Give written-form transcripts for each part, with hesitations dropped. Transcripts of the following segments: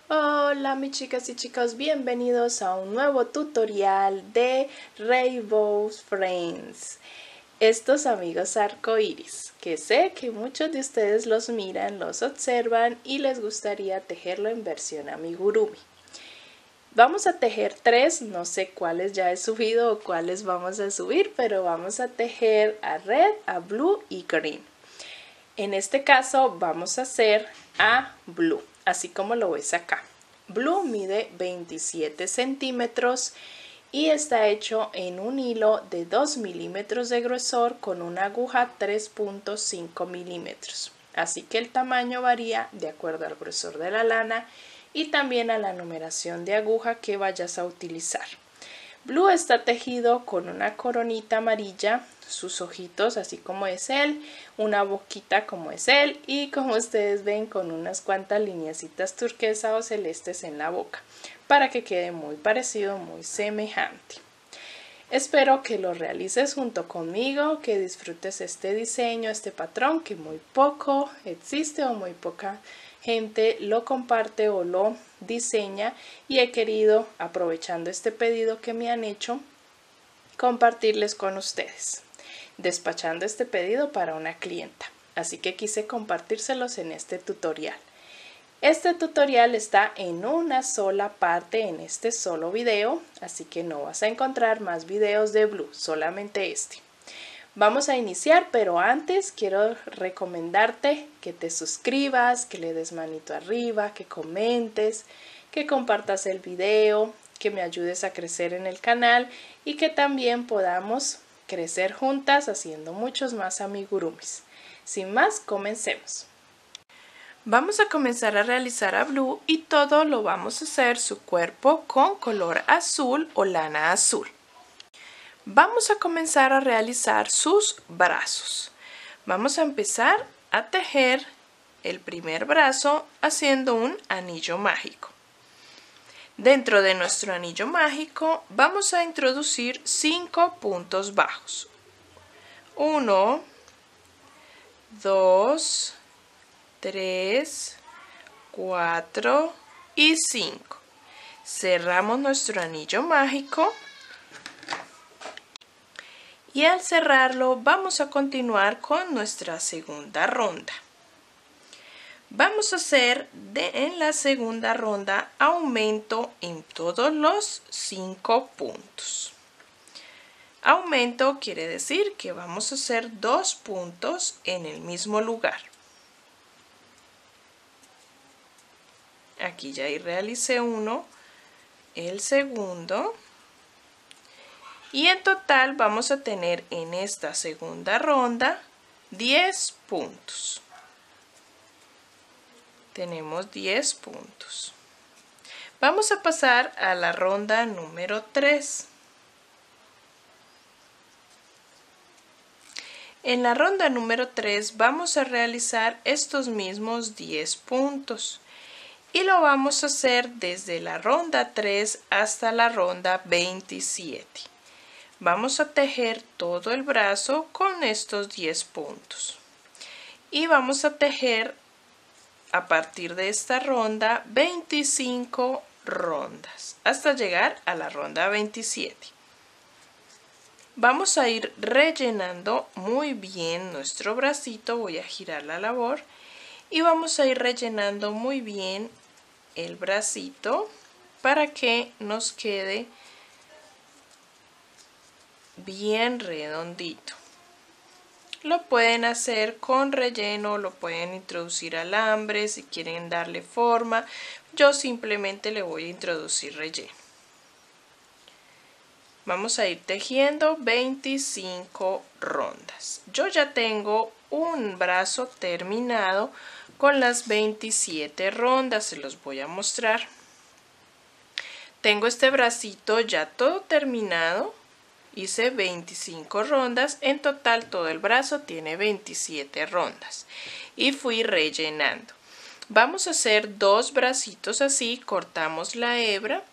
Hola mis chicas y chicos, bienvenidos a un nuevo tutorial de Rainbow Friends. Estos amigos arcoíris, que sé que muchos de ustedes los miran, los observan y les gustaría tejerlo en versión amigurumi. Vamos a tejer tres, no sé cuáles ya he subido o cuáles vamos a subir, pero vamos a tejer a red, a blue y green. En este caso vamos a hacer a blue, así como lo ves acá. Blue mide 27 centímetros y está hecho en un hilo de 2 milímetros de grosor con una aguja 3.5 milímetros. Así que el tamaño varía de acuerdo al grosor de la lana y también a la numeración de aguja que vayas a utilizar. Blue está tejido con una coronita amarilla, sus ojitos así como es él, una boquita como es él y como ustedes ven con unas cuantas lineecitas turquesa o celestes en la boca para que quede muy parecido, muy semejante. Espero que lo realices junto conmigo, que disfrutes este diseño, este patrón que muy poco existe o muy poca gente lo comparte o lo diseña y he querido, aprovechando este pedido que me han hecho, compartirles con ustedes, despachando este pedido para una clienta. Así que quise compartírselos en este tutorial. Este tutorial está en una sola parte en este solo video, así que no vas a encontrar más videos de Blue, solamente este. Vamos a iniciar, pero antes quiero recomendarte que te suscribas, que le des manito arriba, que comentes, que compartas el video, que me ayudes a crecer en el canal y que también podamos crecer juntas haciendo muchos más amigurumis. Sin más, comencemos. Vamos a comenzar a realizar a Blue y todo lo vamos a hacer su cuerpo con color azul o lana azul. Vamos a comenzar a realizar sus brazos. Vamos a empezar a tejer el primer brazo haciendo un anillo mágico. Dentro de nuestro anillo mágico vamos a introducir 5 puntos bajos. 1, 2, 3, 4 y 5. Cerramos nuestro anillo mágico y al cerrarlo vamos a continuar con nuestra segunda ronda. Vamos a hacer en la segunda ronda aumento en todos los 5 puntos. Aumento quiere decir que vamos a hacer 2 puntos en el mismo lugar. Aquí ya realicé uno, el segundo. Y en total vamos a tener en esta segunda ronda 10 puntos. Tenemos 10 puntos. Vamos a pasar a la ronda número 3. En la ronda número 3 vamos a realizar estos mismos 10 puntos. Y lo vamos a hacer desde la ronda 3 hasta la ronda 27. Vamos a tejer todo el brazo con estos 10 puntos. Y vamos a tejer a partir de esta ronda 25 rondas hasta llegar a la ronda 27. Vamos a ir rellenando muy bien nuestro bracito. Voy a girar la labor y vamos a ir rellenando muy bien el bracito para que nos quede bien redondito. Lo pueden hacer con relleno, lo pueden introducir alambre si quieren darle forma. Yo simplemente le voy a introducir relleno. Vamos a ir tejiendo 25 rondas. Yo ya tengo un brazo terminado con las 27 rondas, se los voy a mostrar. Tengo este bracito ya todo terminado. Hice 25 rondas, en total todo el brazo tiene 27 rondas y fui rellenando. Vamos a hacer dos bracitos así, cortamos la hebra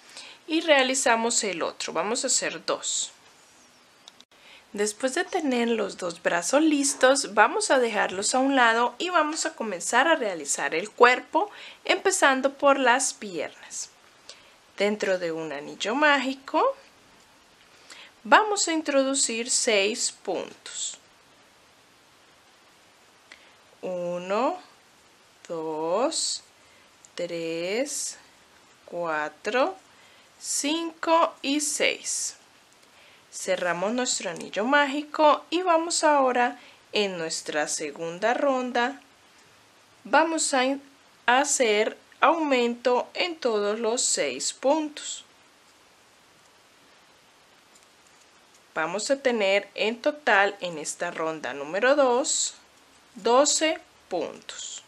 y realizamos el otro. Vamos a hacer dos. Después de tener los dos brazos listos, vamos a dejarlos a un lado y vamos a comenzar a realizar el cuerpo, empezando por las piernas. Dentro de un anillo mágico, vamos a introducir 6 puntos. 1, 2, 3, 4, 5 y 6. Cerramos nuestro anillo mágico y vamos ahora en nuestra segunda ronda. Vamos a hacer aumento en todos los 6 puntos. Vamos a tener en total en esta ronda número 2, 12 puntos.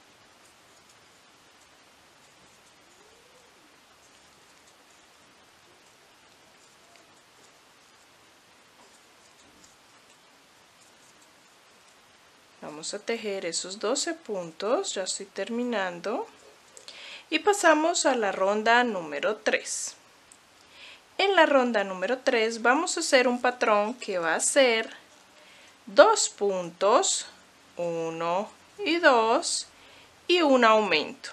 Vamos a tejer esos 12 puntos, ya estoy terminando. Y pasamos a la ronda número 3. En la ronda número 3 vamos a hacer un patrón que va a ser 2 puntos, 1 y 2 y un aumento.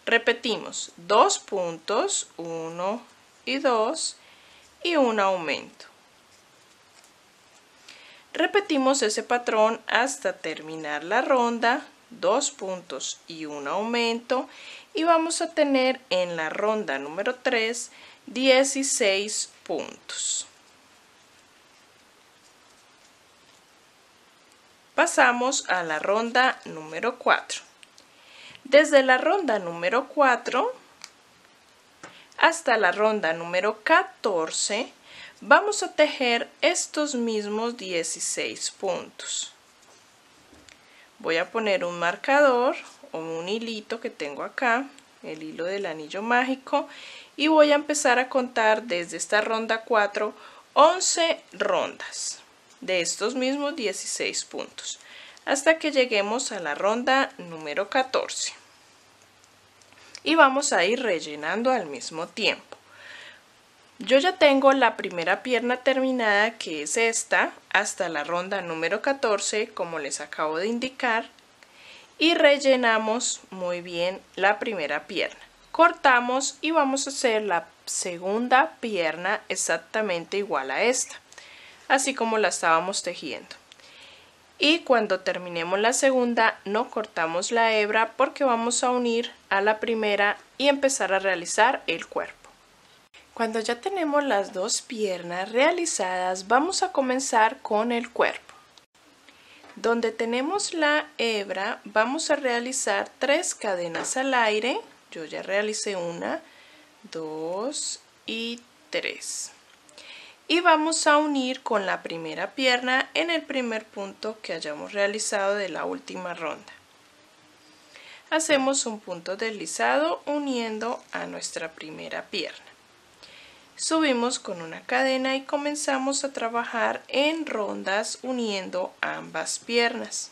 Repetimos, 2 puntos, 1 y 2 y un aumento. Repetimos ese patrón hasta terminar la ronda, 2 puntos y un aumento, y vamos a tener en la ronda número 3 16 puntos. Pasamos a la ronda número 4. Desde la ronda número 4 hasta la ronda número 14 vamos a tejer estos mismos 16 puntos. Voy a poner un marcador o un hilito que tengo acá, el hilo del anillo mágico, y voy a empezar a contar desde esta ronda 4, 11 rondas de estos mismos 16 puntos, hasta que lleguemos a la ronda número 14. Y vamos a ir rellenando al mismo tiempo. Yo ya tengo la primera pierna terminada, que es esta, hasta la ronda número 14, como les acabo de indicar, y rellenamos muy bien la primera pierna. Cortamos y vamos a hacer la segunda pierna exactamente igual a esta, así como la estábamos tejiendo. Y cuando terminemos la segunda, no cortamos la hebra porque vamos a unir a la primera y empezar a realizar el cuerpo. Cuando ya tenemos las dos piernas realizadas, vamos a comenzar con el cuerpo. Donde tenemos la hebra, vamos a realizar 3 cadenas al aire. Yo ya realicé 1, 2 y 3. Y vamos a unir con la primera pierna en el primer punto que hayamos realizado de la última ronda. Hacemos un punto deslizado uniendo a nuestra primera pierna. Subimos con una cadena y comenzamos a trabajar en rondas uniendo ambas piernas.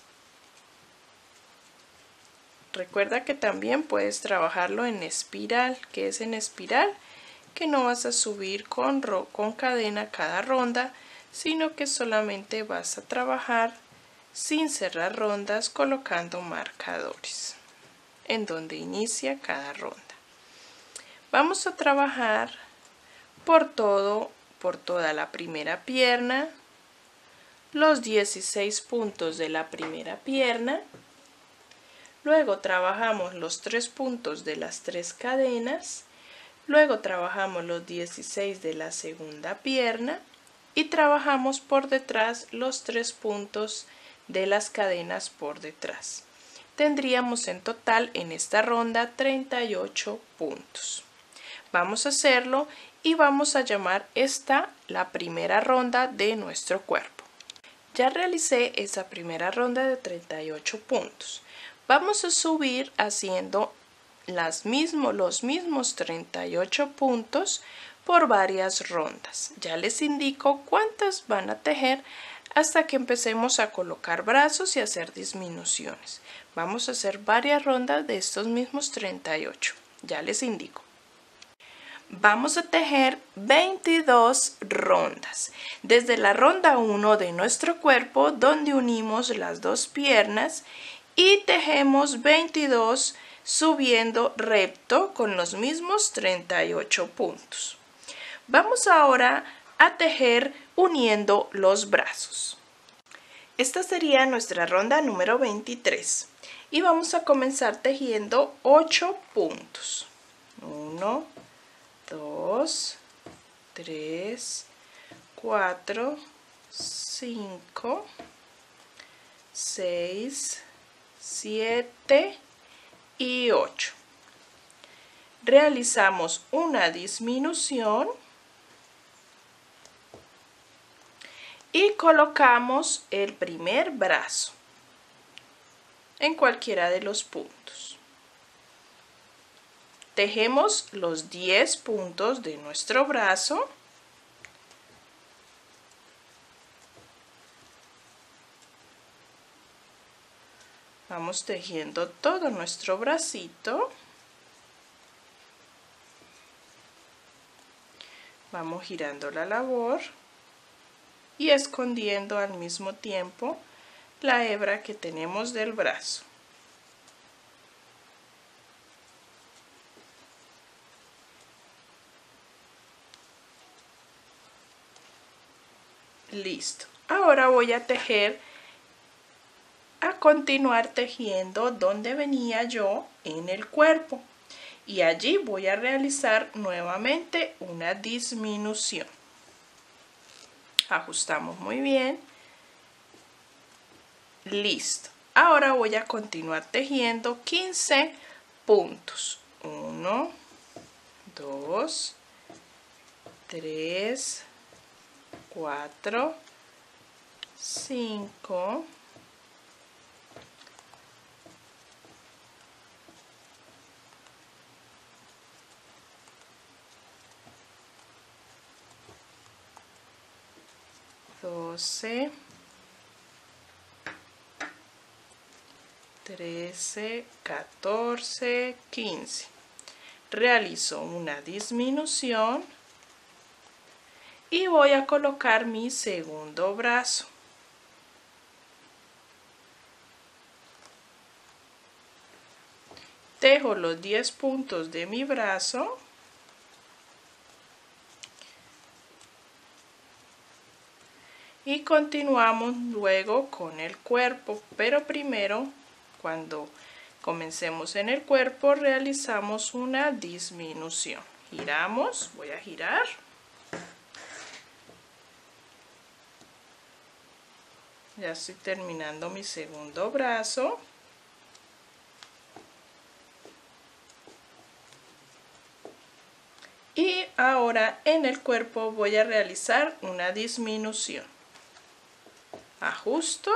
Recuerda que también puedes trabajarlo en espiral, que es en espiral, que no vas a subir con cadena cada ronda, sino que solamente vas a trabajar sin cerrar rondas colocando marcadores en donde inicia cada ronda. Vamos a trabajar por toda la primera pierna, los 16 puntos de la primera pierna, luego trabajamos los 3 puntos de las 3 cadenas, luego trabajamos los 16 de la segunda pierna y trabajamos por detrás los 3 puntos de las cadenas por detrás. Tendríamos en total en esta ronda 38 puntos. Vamos a hacerlo y vamos a llamar esta la primera ronda de nuestro cuerpo. Ya realicé esa primera ronda de 38 puntos. Vamos a subir haciendo los mismos 38 puntos por varias rondas. Ya les indico cuántas van a tejer hasta que empecemos a colocar brazos y hacer disminuciones. Vamos a hacer varias rondas de estos mismos 38. Ya les indico. Vamos a tejer 22 rondas. Desde la ronda 1 de nuestro cuerpo, donde unimos las dos piernas, y tejemos 22 subiendo recto con los mismos 38 puntos. Vamos ahora a tejer uniendo los brazos. Esta sería nuestra ronda número 23 y vamos a comenzar tejiendo 8 puntos. 1, 2, 3, 4, 5, 6, 7 y 8. Realizamos una disminución y colocamos el primer brazo en cualquiera de los puntos. Tejemos los 10 puntos de nuestro brazo. Vamos tejiendo todo nuestro bracito. Vamos girando la labor y escondiendo al mismo tiempo la hebra que tenemos del brazo. Listo. Ahora voy a continuar tejiendo donde venía yo en el cuerpo. Y allí voy a realizar nuevamente una disminución. Ajustamos muy bien. Listo. Ahora voy a continuar tejiendo 15 puntos. 1, 2, 3, 4, 5, 12, 13, 14, 15. Realizo una disminución y voy a colocar mi segundo brazo. Tejo los 10 puntos de mi brazo. Y continuamos luego con el cuerpo, pero primero, cuando comencemos en el cuerpo, realizamos una disminución. Giramos, voy a girar. Ya estoy terminando mi segundo brazo. Y ahora en el cuerpo voy a realizar una disminución. Ajusto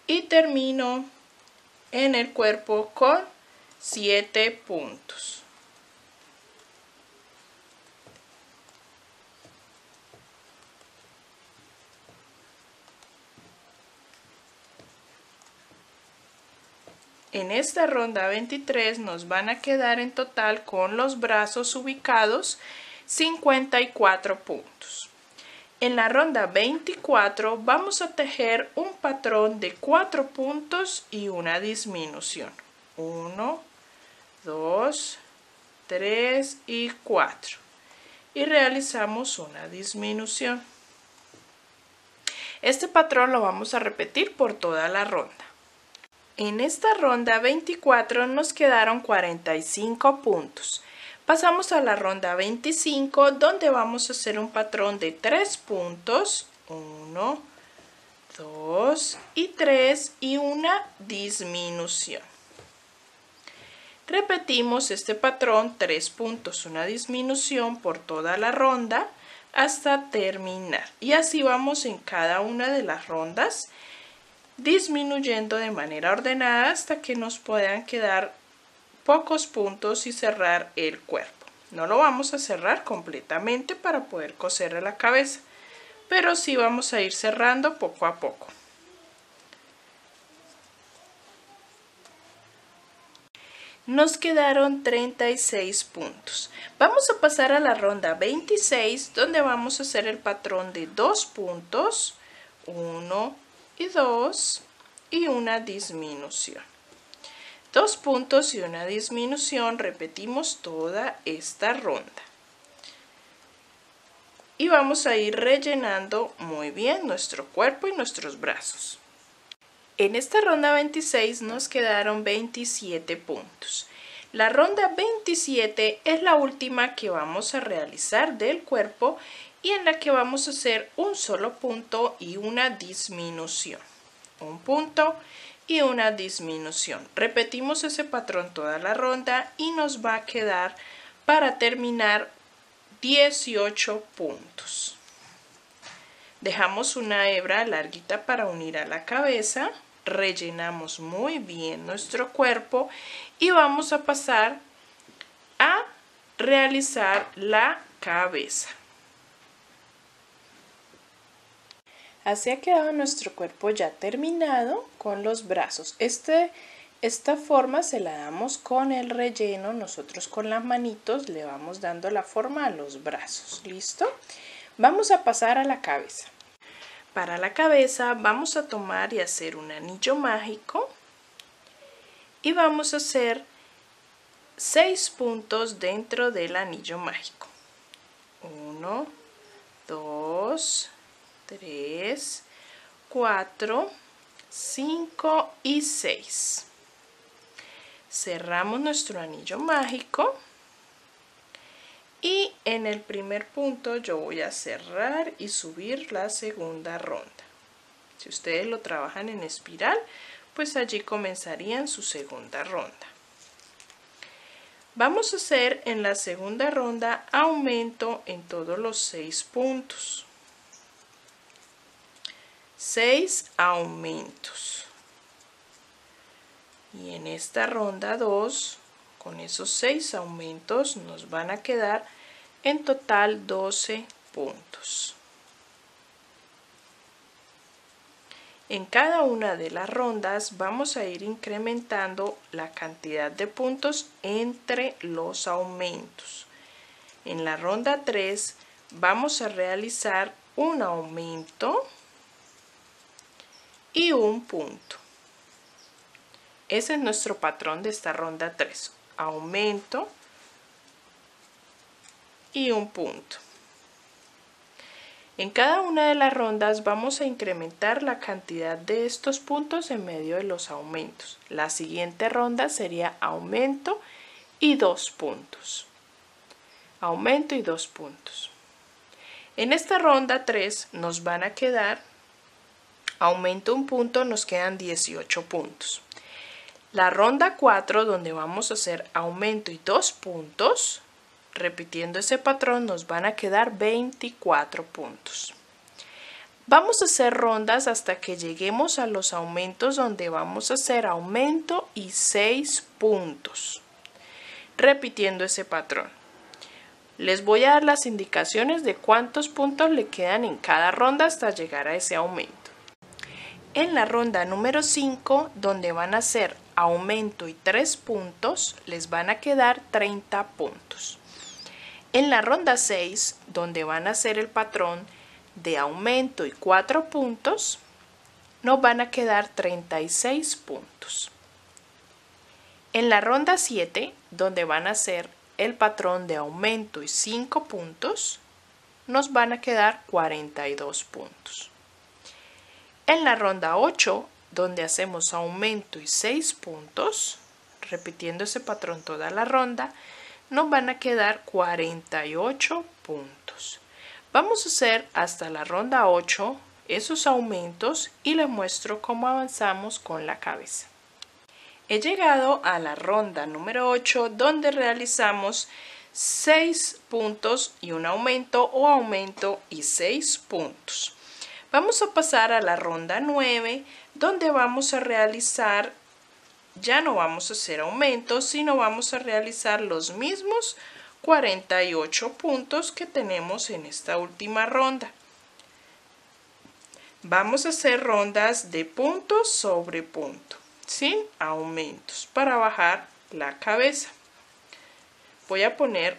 y termino en el cuerpo con 7 puntos. En esta ronda 23 nos van a quedar en total con los brazos ubicados 54 puntos. En la ronda 24 vamos a tejer un patrón de 4 puntos y una disminución. 1, 2, 3 y 4. Y realizamos una disminución. Este patrón lo vamos a repetir por toda la ronda. En esta ronda 24 nos quedaron 45 puntos. Pasamos a la ronda 25, donde vamos a hacer un patrón de 3 puntos, 1, 2 y 3 y una disminución. Repetimos este patrón, 3 puntos, una disminución por toda la ronda hasta terminar. Y así vamos en cada una de las rondas, disminuyendo de manera ordenada hasta que nos puedan quedar pocos puntos y cerrar el cuerpo. No lo vamos a cerrar completamente para poder coserle la cabeza, pero sí vamos a ir cerrando poco a poco. nos quedaron 36 puntos. Vamos a pasar a la ronda 26, donde vamos a hacer el patrón de 2 puntos, 1 y 2 y una disminución. 2 puntos y una disminución, repetimos toda esta ronda. Y vamos a ir rellenando muy bien nuestro cuerpo y nuestros brazos. En esta ronda 26 nos quedaron 27 puntos. La ronda 27 es la última que vamos a realizar del cuerpo y en la que vamos a hacer un solo punto y una disminución. Un punto y una disminución. Repetimos ese patrón toda la ronda y nos va a quedar para terminar 18 puntos. Dejamos una hebra larguita para unir a la cabeza, rellenamos muy bien nuestro cuerpo y vamos a pasar a realizar la cabeza. Así ha quedado nuestro cuerpo ya terminado con los brazos. Esta forma se la damos con el relleno, nosotros con las manitos le vamos dando la forma a los brazos. ¿Listo? Vamos a pasar a la cabeza. Para la cabeza vamos a tomar y hacer un anillo mágico y vamos a hacer 6 puntos dentro del anillo mágico. 1, 2, 3, 4, 5 y 6. Cerramos nuestro anillo mágico y en el primer punto yo voy a cerrar y subir la segunda ronda. Si ustedes lo trabajan en espiral, pues allí comenzarían su segunda ronda. Vamos a hacer en la segunda ronda aumento en todos los 6 puntos. 6 aumentos. Y en esta ronda 2, con esos 6 aumentos nos van a quedar en total 12 puntos. En cada una de las rondas vamos a ir incrementando la cantidad de puntos entre los aumentos. En la ronda 3 vamos a realizar un aumento y un punto. Ese es nuestro patrón de esta ronda 3. Aumento y un punto. En cada una de las rondas vamos a incrementar la cantidad de estos puntos en medio de los aumentos. La siguiente ronda sería aumento y 2 puntos. Aumento y 2 puntos. En esta ronda 3 nos van a quedar aumento un punto, nos quedan 18 puntos. La ronda 4, donde vamos a hacer aumento y 2 puntos, repitiendo ese patrón, nos van a quedar 24 puntos. Vamos a hacer rondas hasta que lleguemos a los aumentos donde vamos a hacer aumento y 6 puntos, repitiendo ese patrón. Les voy a dar las indicaciones de cuántos puntos le quedan en cada ronda hasta llegar a ese aumento. En la ronda número 5, donde van a hacer aumento y 3 puntos, les van a quedar 30 puntos. En la ronda 6, donde van a hacer el patrón de aumento y 4 puntos, nos van a quedar 36 puntos. En la ronda 7, donde van a hacer el patrón de aumento y 5 puntos, nos van a quedar 42 puntos. En la ronda 8, donde hacemos aumento y 6 puntos, repitiendo ese patrón toda la ronda, nos van a quedar 48 puntos. Vamos a hacer hasta la ronda 8 esos aumentos y les muestro cómo avanzamos con la cabeza. He llegado a la ronda número 8, donde realizamos 6 puntos y un aumento o aumento y 6 puntos. Vamos a pasar a la ronda 9, donde vamos a realizar, ya no vamos a hacer aumentos, sino vamos a realizar los mismos 48 puntos que tenemos en esta última ronda. Vamos a hacer rondas de punto sobre punto, sin aumentos, para bajar la cabeza. Voy a poner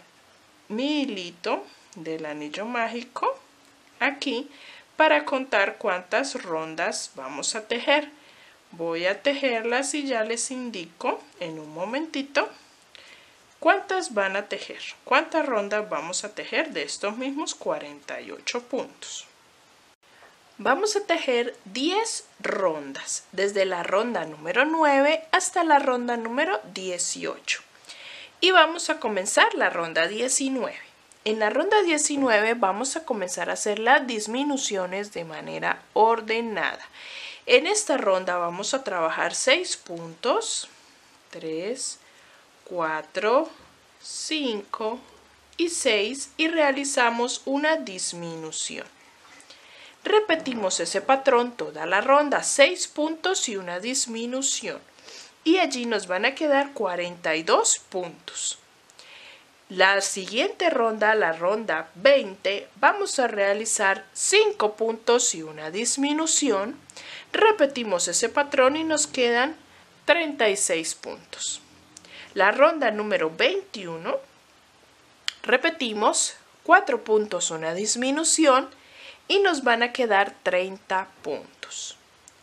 mi hilito del anillo mágico aquí para contar cuántas rondas vamos a tejer. Voy a tejerlas y ya les indico en un momentito cuántas van a tejer, cuántas rondas vamos a tejer de estos mismos 48 puntos. Vamos a tejer 10 rondas, desde la ronda número 9 hasta la ronda número 18. Y vamos a comenzar la ronda 19. En la ronda 19 vamos a comenzar a hacer las disminuciones de manera ordenada. En esta ronda vamos a trabajar 6 puntos, 3, 4, 5 y 6 y realizamos una disminución. Repetimos ese patrón toda la ronda, 6 puntos y una disminución. Y allí nos van a quedar 42 puntos. La siguiente ronda, la ronda 20, vamos a realizar 5 puntos y una disminución. Repetimos ese patrón y nos quedan 36 puntos. La ronda número 21, repetimos 4 puntos, una disminución y nos van a quedar 30 puntos.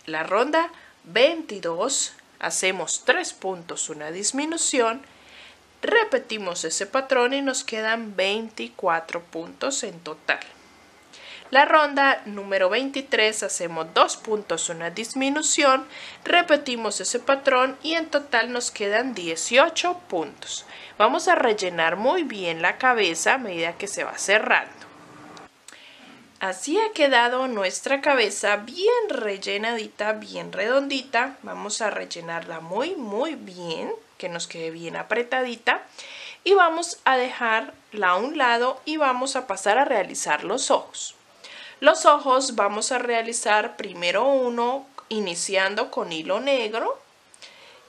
La ronda 22, hacemos 3 puntos, una disminución. Repetimos ese patrón y nos quedan 24 puntos en total. La ronda número 23 hacemos 2 puntos, una disminución. Repetimos ese patrón y en total nos quedan 18 puntos. Vamos a rellenar muy bien la cabeza a medida que se va cerrando. Así ha quedado nuestra cabeza bien rellenadita, bien redondita. Vamos a rellenarla muy bien, que nos quede bien apretadita. Y vamos a dejarla a un lado y vamos a pasar a realizar los ojos. Los ojos vamos a realizar primero uno iniciando con hilo negro.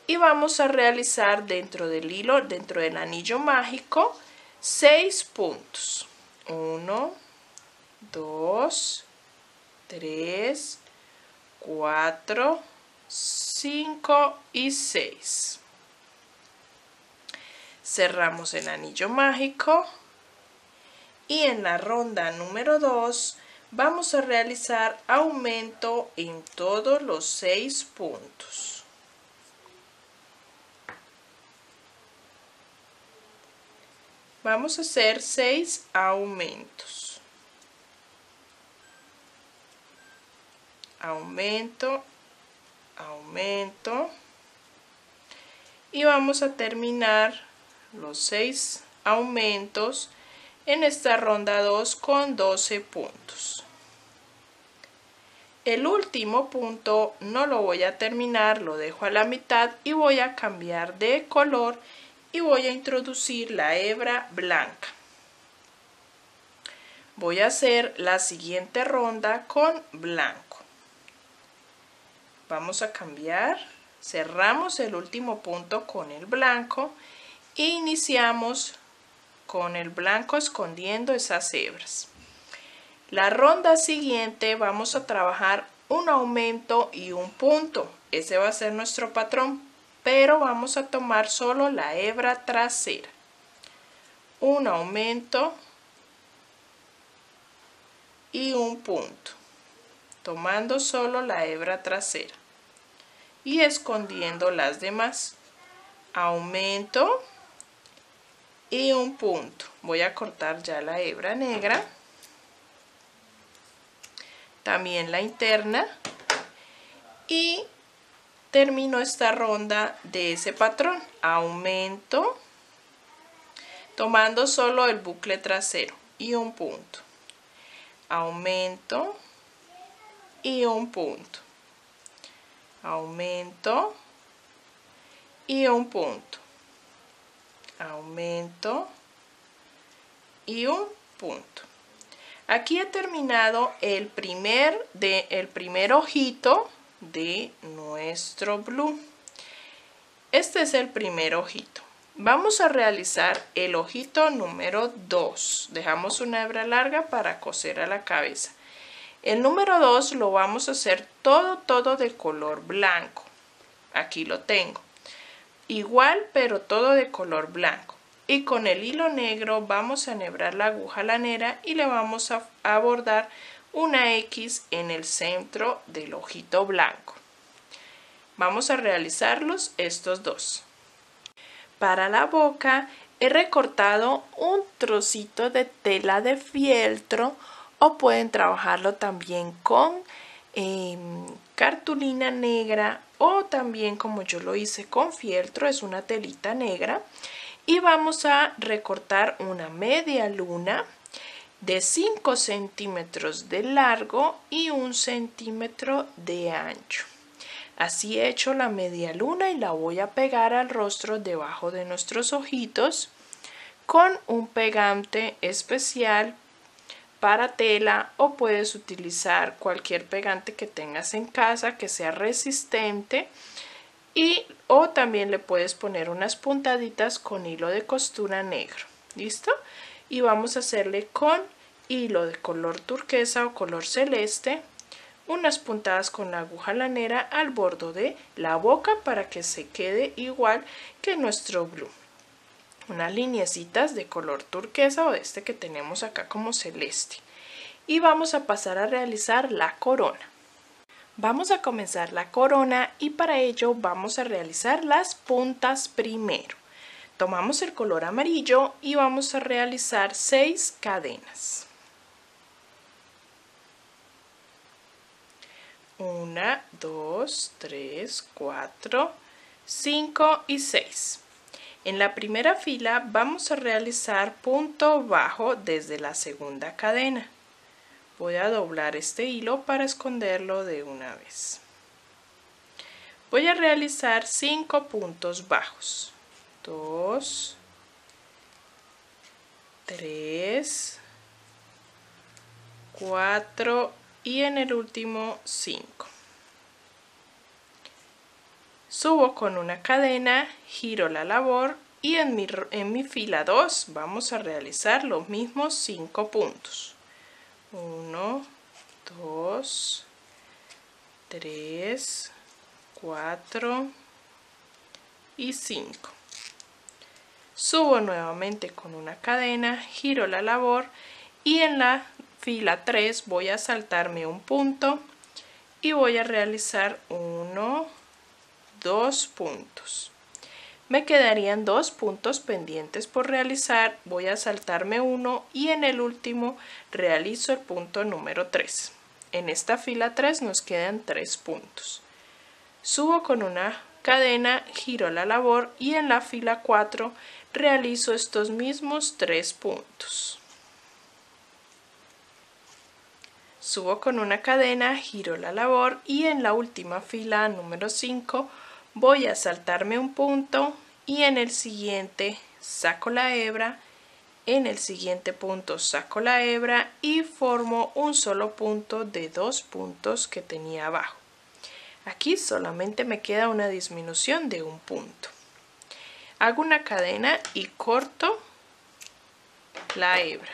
Y vamos a realizar dentro del anillo mágico 6 puntos. 1, 2, 3, 4, 5 y 6. Cerramos el anillo mágico y en la ronda número 2 vamos a realizar aumento en todos los 6 puntos. Vamos a hacer 6 aumentos. Aumento, aumento y vamos a terminar los 6 aumentos en esta ronda 2 con 12 puntos. El último punto no lo voy a terminar, lo dejo a la mitad y voy a cambiar de color y voy a introducir la hebra blanca. Voy a hacer la siguiente ronda con blanco. Vamos a cambiar, cerramos el último punto con el blanco e iniciamos con el blanco escondiendo esas hebras. La ronda siguiente vamos a trabajar un aumento y un punto. Ese va a ser nuestro patrón, pero vamos a tomar solo la hebra trasera. Un aumento y un punto, tomando solo la hebra trasera y escondiendo las demás. Aumento y un punto. Voy a cortar ya la hebra negra, también la interna, y termino esta ronda de ese patrón. Aumento, tomando solo el bucle trasero y un punto. Aumento y un punto. Aumento y un punto. Aumento y un punto. Aquí he terminado el primer ojito de nuestro blue. Este es el primer ojito. Vamos a realizar el ojito número 2. Dejamos una hebra larga para coser a la cabeza. El número 2 lo vamos a hacer todo de color blanco. Aquí lo tengo. igual pero todo de color blanco. Y con el hilo negro vamos a enhebrar la aguja lanera y le vamos a bordar una X en el centro del ojito blanco. Vamos a realizarlos estos dos. Para la boca he recortado un trocito de tela de fieltro o pueden trabajarlo también con cartulina negra o también como yo lo hice con fieltro, es una telita negra. Y vamos a recortar una media luna de 5 centímetros de largo y 1 centímetro de ancho. Así he hecho la media luna y la voy a pegar al rostro debajo de nuestros ojitos con un pegante especial para tela o puedes utilizar cualquier pegante que tengas en casa que sea resistente o también le puedes poner unas puntaditas con hilo de costura negro. ¿Listo? Y vamos a hacerle con hilo de color turquesa o color celeste unas puntadas con la aguja lanera al borde de la boca para que se quede igual que nuestro glue. Unas lineecitas de color turquesa o de este que tenemos acá como celeste. Y vamos a pasar a realizar la corona. Vamos a comenzar la corona y para ello vamos a realizar las puntas primero. Tomamos el color amarillo y vamos a realizar 6 cadenas. 1, 2, 3, 4, 5 y 6. En la primera fila vamos a realizar punto bajo desde la segunda cadena. Voy a doblar este hilo para esconderlo de una vez. Voy a realizar 5 puntos bajos. 2, 3, 4 y en el último 5. Subo con una cadena, giro la labor y en mi fila 2 vamos a realizar los mismos 5 puntos. 1, 2, 3, 4 y 5. Subo nuevamente con una cadena, giro la labor y en la fila 3 voy a saltarme un punto y voy a realizar 1, 2 puntos. Me quedarían 2 puntos pendientes por realizar, voy a saltarme uno y en el último realizo el punto número 3. En esta fila 3 nos quedan 3 puntos. Subo con una cadena, giro la labor y en la fila 4 realizo estos mismos 3 puntos. Subo con una cadena, giro la labor y en la última fila número 5 voy a saltarme un punto y en el siguiente saco la hebra, en el siguiente punto saco la hebra y formo un solo punto de 2 puntos que tenía abajo. Aquí solamente me queda una disminución de un punto. Hago una cadena y corto la hebra.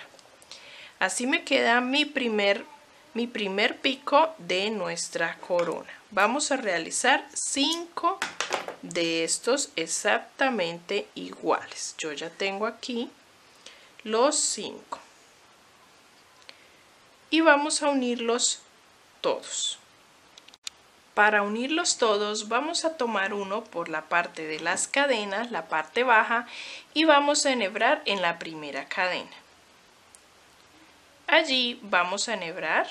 Así me queda mi primer pico de nuestra corona. Vamos a realizar 5 de estos exactamente iguales. Yo ya tengo aquí los 5 y vamos a unirlos todos. Para unirlos todos vamos a tomar uno por la parte de las cadenas, la parte baja, y vamos a enhebrar en la primera cadena. Allí vamos a enhebrar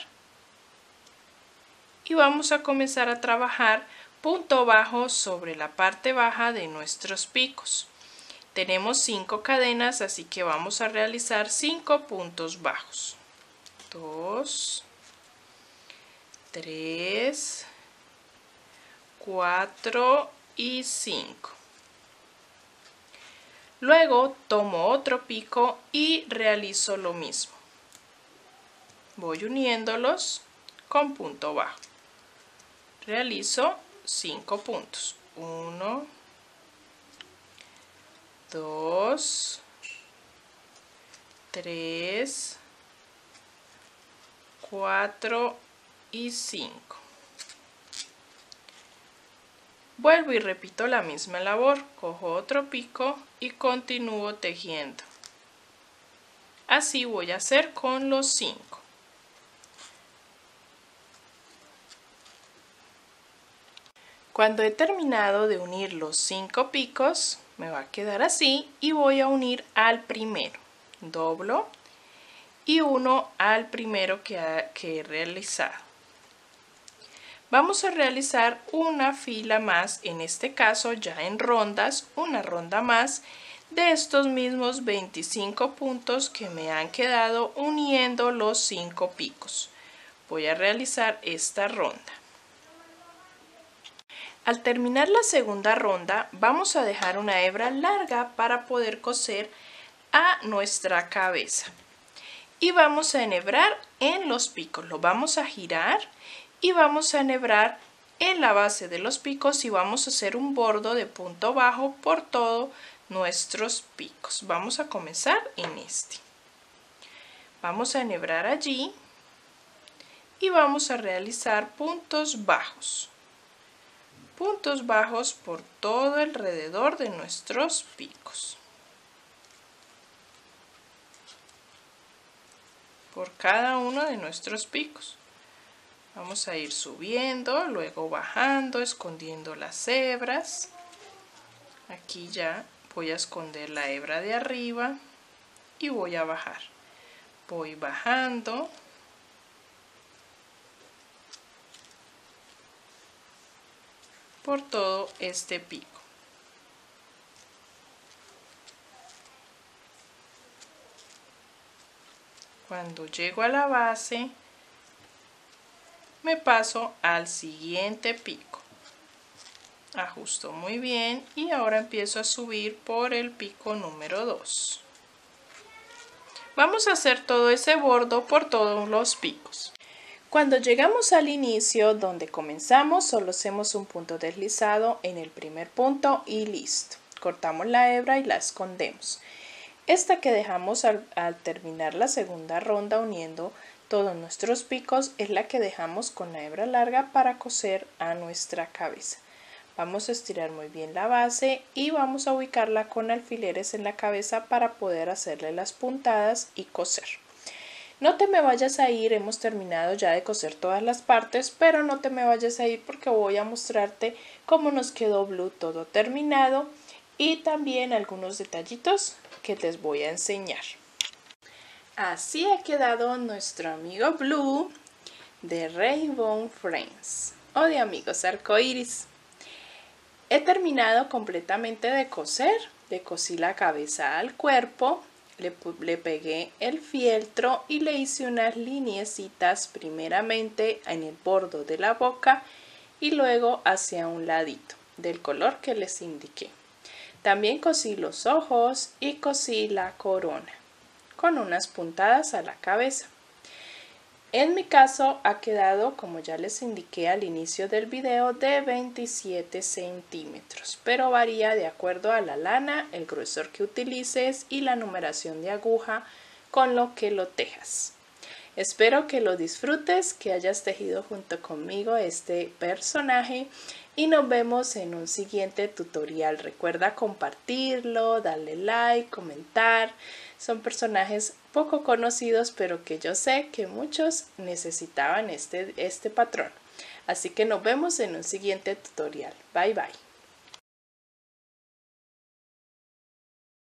y vamos a comenzar a trabajar punto bajo sobre la parte baja de nuestros picos. Tenemos 5 cadenas, así que vamos a realizar 5 puntos bajos. 2, 3, 4 y 5. Luego tomo otro pico y realizo lo mismo. Voy uniéndolos con punto bajo. Realizo 5 puntos. 1, 2, 3, 4 y 5. Vuelvo y repito la misma labor, cojo otro pico y continúo tejiendo. Así voy a hacer con los 5. Cuando he terminado de unir los 5 picos, me va a quedar así y voy a unir al primero. Doblo y uno al primero que he realizado. Vamos a realizar una fila más, en este caso ya en rondas, una ronda más de estos mismos 25 puntos que me han quedado uniendo los 5 picos. Voy a realizar esta ronda. Al terminar la segunda ronda, vamos a dejar una hebra larga para poder coser a nuestra cabeza. Y vamos a enhebrar en los picos, lo vamos a girar y vamos a enhebrar en la base de los picos y vamos a hacer un bordo de punto bajo por todos nuestros picos. Vamos a comenzar en este. Vamos a enhebrar allí y vamos a realizar puntos bajos. Puntos bajos por todo alrededor de nuestros picos. Por cada uno de nuestros picos. Vamos a ir subiendo, luego bajando, escondiendo las hebras. Aquí ya voy a esconder la hebra de arriba y voy a bajar. Voy bajando. Por todo este pico. Cuando llego a la base, me paso al siguiente pico. Ajusto muy bien y ahora empiezo a subir por el pico número 2. Vamos a hacer todo ese bordo por todos los picos. Cuando llegamos al inicio donde comenzamos, solo hacemos un punto deslizado en el primer punto y listo. Cortamos la hebra y la escondemos. Esta que dejamos al terminar la segunda ronda uniendo todos nuestros picos es la que dejamos con la hebra larga para coser a nuestra cabeza. Vamos a estirar muy bien la base y vamos a ubicarla con alfileres en la cabeza para poder hacerle las puntadas y coser. No te me vayas a ir, hemos terminado ya de coser todas las partes, pero no te me vayas a ir porque voy a mostrarte cómo nos quedó Blue todo terminado y también algunos detallitos que les voy a enseñar. Así ha quedado nuestro amigo Blue de Rainbow Friends o de Amigos Arcoiris. He terminado completamente de coser, le cosí la cabeza al cuerpo, le pegué el fieltro y le hice unas lineecitas primeramente en el borde de la boca y luego hacia un ladito del color que les indiqué. También cosí los ojos y cosí la corona con unas puntadas a la cabeza. En mi caso ha quedado, como ya les indiqué al inicio del video, de 27 centímetros, pero varía de acuerdo a la lana, el grosor que utilices y la numeración de aguja con lo que lo tejas. Espero que lo disfrutes, que hayas tejido junto conmigo este personaje y nos vemos en un siguiente tutorial. Recuerda compartirlo, darle like, comentar. Son personajes poco conocidos, pero que yo sé que muchos necesitaban este patrón. Así que nos vemos en un siguiente tutorial. Bye bye.